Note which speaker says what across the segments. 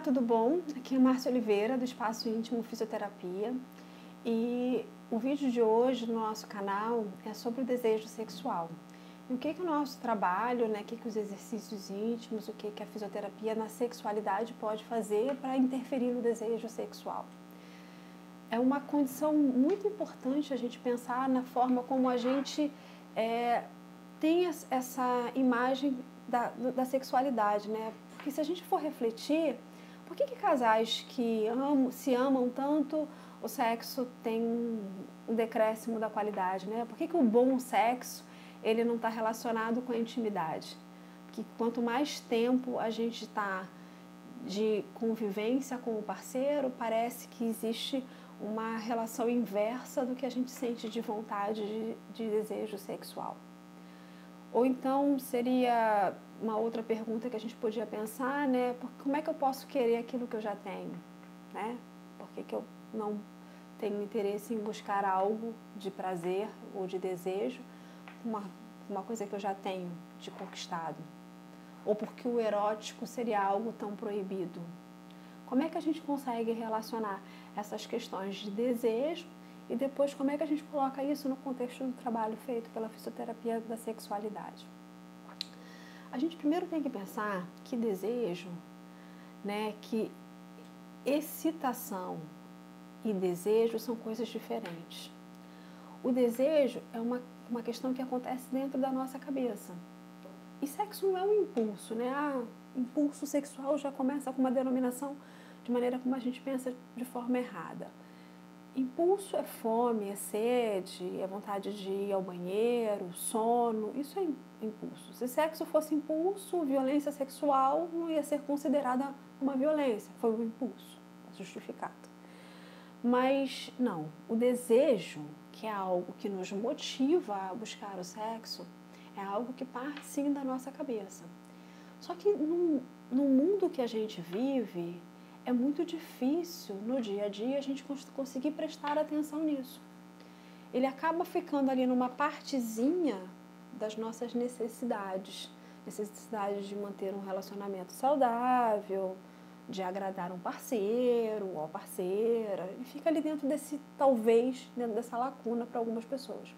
Speaker 1: tudo bom? Aqui é Márcia Oliveira, do Espaço Íntimo Fisioterapia. E o vídeo de hoje no nosso canal é sobre o desejo sexual. E o que o nosso trabalho, o que os exercícios íntimos, o que a fisioterapia na sexualidade pode fazer para interferir no desejo sexual. É uma condição muito importante a gente pensar na forma como a gente tem essa imagem da sexualidade, né? Porque se a gente for refletir, por que casais que se amam tanto, o sexo tem um decréscimo da qualidade, né? Por que o bom sexo ele não está relacionado com a intimidade? Porque quanto mais tempo a gente está de convivência com o parceiro, parece que existe uma relação inversa do que a gente sente de vontade de desejo sexual. Ou então seria uma outra pergunta que a gente podia pensar, né? Como é que eu posso querer aquilo que eu já tenho, né? Por que eu não tenho interesse em buscar algo de prazer ou de desejo, uma coisa que eu já tenho de conquistado? Ou porque o erótico seria algo tão proibido? Como é que a gente consegue relacionar essas questões de desejo e depois como é que a gente coloca isso no contexto do trabalho feito pela fisioterapia da sexualidade? A gente primeiro tem que pensar que desejo, que excitação e desejo são coisas diferentes. O desejo é uma questão que acontece dentro da nossa cabeça. E sexo não é um impulso, né? Impulso sexual já começa com uma denominação de maneira como a gente pensa de forma errada. Impulso é fome, é sede, é vontade de ir ao banheiro, sono, isso é impulso. Se sexo fosse impulso, violência sexual não ia ser considerada uma violência, foi um impulso justificado. Mas não, o desejo, que é algo que nos motiva a buscar o sexo, é algo que parte sim da nossa cabeça. Só que no mundo que a gente vive, é muito difícil no dia a dia a gente conseguir prestar atenção nisso. Ele acaba ficando ali numa partezinha das nossas necessidades. Necessidade de manter um relacionamento saudável, de agradar um parceiro ou parceira. E fica ali dentro dentro dessa lacuna para algumas pessoas.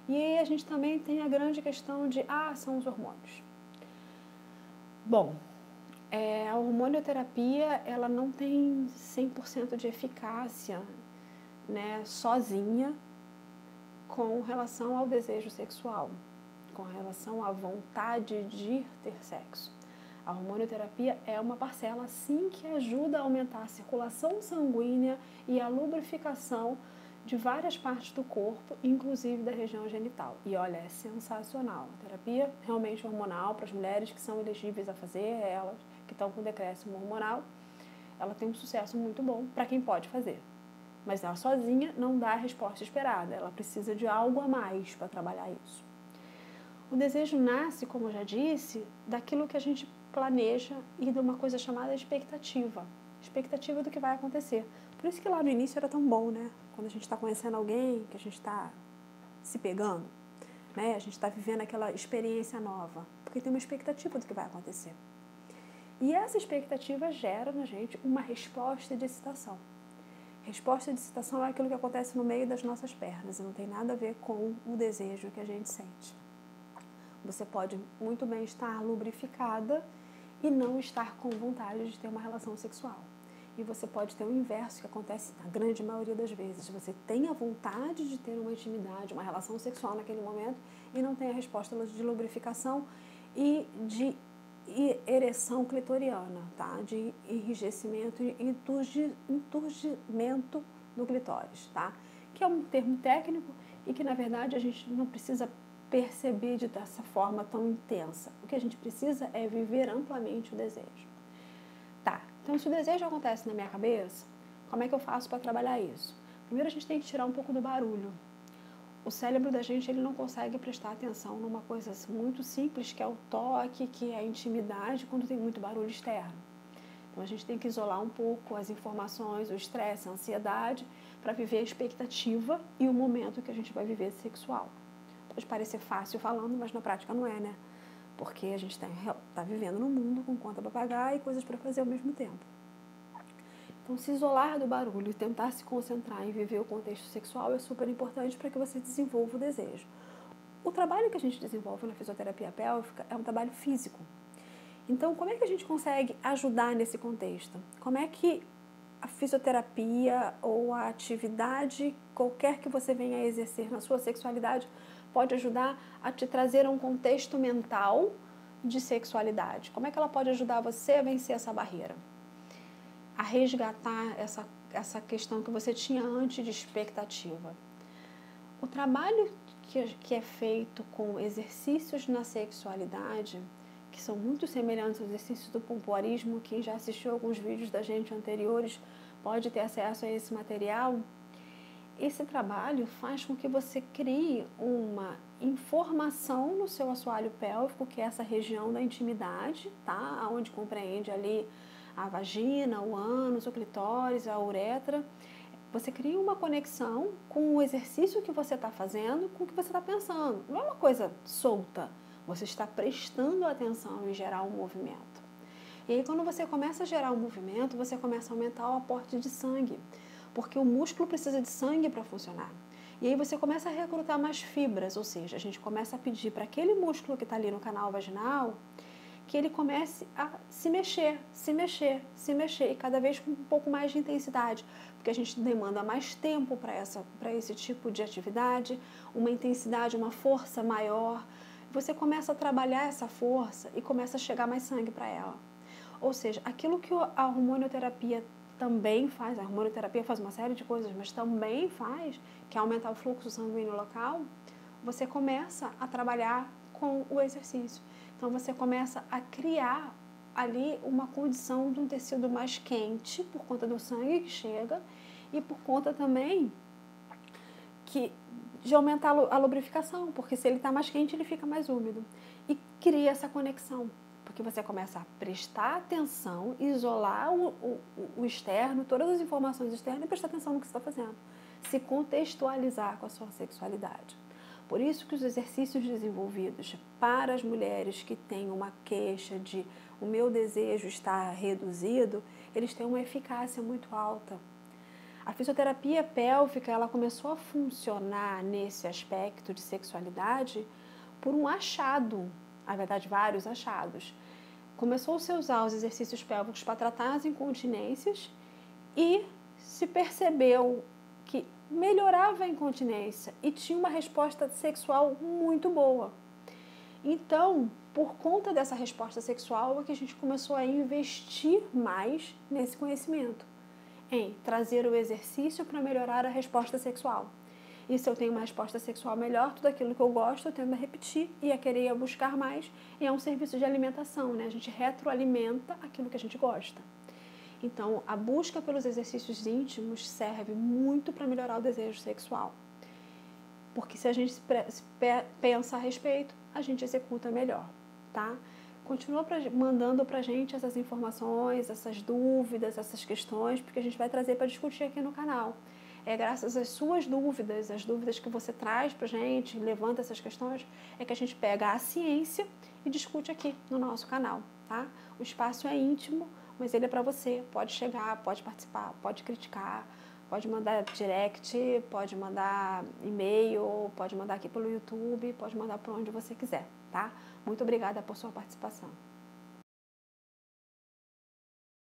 Speaker 1: E aí a gente também tem a grande questão de, são os hormônios. Bom, a hormonioterapia, ela não tem 100% de eficácia, sozinha, com relação ao desejo sexual, com relação à vontade de ter sexo. A hormonioterapia é uma parcela, sim, que ajuda a aumentar a circulação sanguínea e a lubrificação de várias partes do corpo, inclusive da região genital. E olha, é sensacional. A terapia realmente hormonal para as mulheres que são elegíveis a fazer, elas que estão com decréscimo hormonal, ela tem um sucesso muito bom para quem pode fazer. Mas ela sozinha não dá a resposta esperada, ela precisa de algo a mais para trabalhar isso. O desejo nasce, como eu já disse, daquilo que a gente planeja e de uma coisa chamada expectativa. Expectativa do que vai acontecer. Por isso que lá no início era tão bom, né? Quando a gente está conhecendo alguém, que a gente está se pegando, a gente está vivendo aquela experiência nova, porque tem uma expectativa do que vai acontecer. E essa expectativa gera na gente uma resposta de excitação. Resposta de excitação é aquilo que acontece no meio das nossas pernas, e não tem nada a ver com o desejo que a gente sente. Você pode muito bem estar lubrificada e não estar com vontade de ter uma relação sexual. E você pode ter o inverso, que acontece na grande maioria das vezes. Você tem a vontade de ter uma intimidade, uma relação sexual naquele momento e não tem a resposta de lubrificação e de ereção clitoriana, tá? De enrijecimento e enturdimento do clitóris, tá? Que é um termo técnico e que, na verdade, a gente não precisa perceber dessa forma tão intensa. O que a gente precisa é viver amplamente o desejo. Tá, então se o desejo acontece na minha cabeça, como é que eu faço para trabalhar isso? Primeiro a gente tem que tirar um pouco do barulho. O cérebro da gente ele não consegue prestar atenção numa coisa muito simples, que é o toque, que é a intimidade, quando tem muito barulho externo. Então a gente tem que isolar um pouco as informações, o estresse, a ansiedade, para viver a expectativa e o momento que a gente vai viver sexual. Pode parecer fácil falando, mas na prática não é, né? Porque a gente está vivendo num mundo com conta para pagar e coisas para fazer ao mesmo tempo. Então, se isolar do barulho e tentar se concentrar em viver o contexto sexual é super importante para que você desenvolva o desejo. O trabalho que a gente desenvolve na fisioterapia pélvica é um trabalho físico. Então, como é que a gente consegue ajudar nesse contexto? Como é que a fisioterapia ou a atividade qualquer que você venha a exercer na sua sexualidade pode ajudar a te trazer um contexto mental de sexualidade? Como é que ela pode ajudar você a vencer essa barreira? A resgatar essa questão que você tinha antes de expectativa. O trabalho que é feito com exercícios na sexualidade, que são muito semelhantes aos exercícios do pompoarismo, quem já assistiu alguns vídeos da gente anteriores pode ter acesso a esse material. Esse trabalho faz com que você crie uma informação no seu assoalho pélvico, que é essa região da intimidade, tá? Onde compreende ali a vagina, o ânus, o clitóris, a uretra. Você cria uma conexão com o exercício que você está fazendo, com o que você está pensando. Não é uma coisa solta. Você está prestando atenção em gerar um movimento. E aí, quando você começa a gerar um movimento, você começa a aumentar o aporte de sangue, porque o músculo precisa de sangue para funcionar. E aí você começa a recrutar mais fibras, ou seja, a gente começa a pedir para aquele músculo que está ali no canal vaginal que ele comece a se mexer, se mexer, se mexer, e cada vez com um pouco mais de intensidade, porque a gente demanda mais tempo para esse tipo de atividade, uma intensidade, uma força maior. Você começa a trabalhar essa força e começa a chegar mais sangue para ela. Ou seja, aquilo que a hormonioterapia também faz, a hormonioterapia faz uma série de coisas, mas também faz, que é aumentar o fluxo sanguíneo local, você começa a trabalhar com o exercício. Então, você começa a criar ali uma condição de um tecido mais quente, por conta do sangue que chega, e por conta também de aumentar a lubrificação, porque se ele está mais quente, ele fica mais úmido. E cria essa conexão, porque você começa a prestar atenção, isolar o externo, todas as informações externas e prestar atenção no que você está fazendo. Se contextualizar com a sua sexualidade. Por isso que os exercícios desenvolvidos para as mulheres que têm uma queixa de o meu desejo está reduzido, eles têm uma eficácia muito alta. A fisioterapia pélvica, ela começou a funcionar nesse aspecto de sexualidade por um achado, na verdade vários achados. Começou-se a usar os exercícios pélvicos para tratar as incontinências e se percebeu que melhorava a incontinência e tinha uma resposta sexual muito boa. Então, por conta dessa resposta sexual, é que a gente começou a investir mais nesse conhecimento, em trazer o exercício para melhorar a resposta sexual. E se eu tenho uma resposta sexual melhor, tudo aquilo que eu gosto, eu tendo a repetir e a querer buscar mais, e é um serviço de alimentação, né? A gente retroalimenta aquilo que a gente gosta. Então, a busca pelos exercícios íntimos serve muito para melhorar o desejo sexual. Porque se a gente pensa a respeito, a gente executa melhor, tá? Continua mandando para a gente essas informações, essas dúvidas, essas questões, porque a gente vai trazer para discutir aqui no canal. É graças às suas dúvidas, as dúvidas que você traz para a gente, levanta essas questões, é que a gente pega a ciência e discute aqui no nosso canal, tá? O espaço é íntimo, mas ele é para você, pode chegar, pode participar, pode criticar, pode mandar direct, pode mandar e-mail, pode mandar aqui pelo YouTube, pode mandar por onde você quiser, tá? Muito obrigada por sua participação.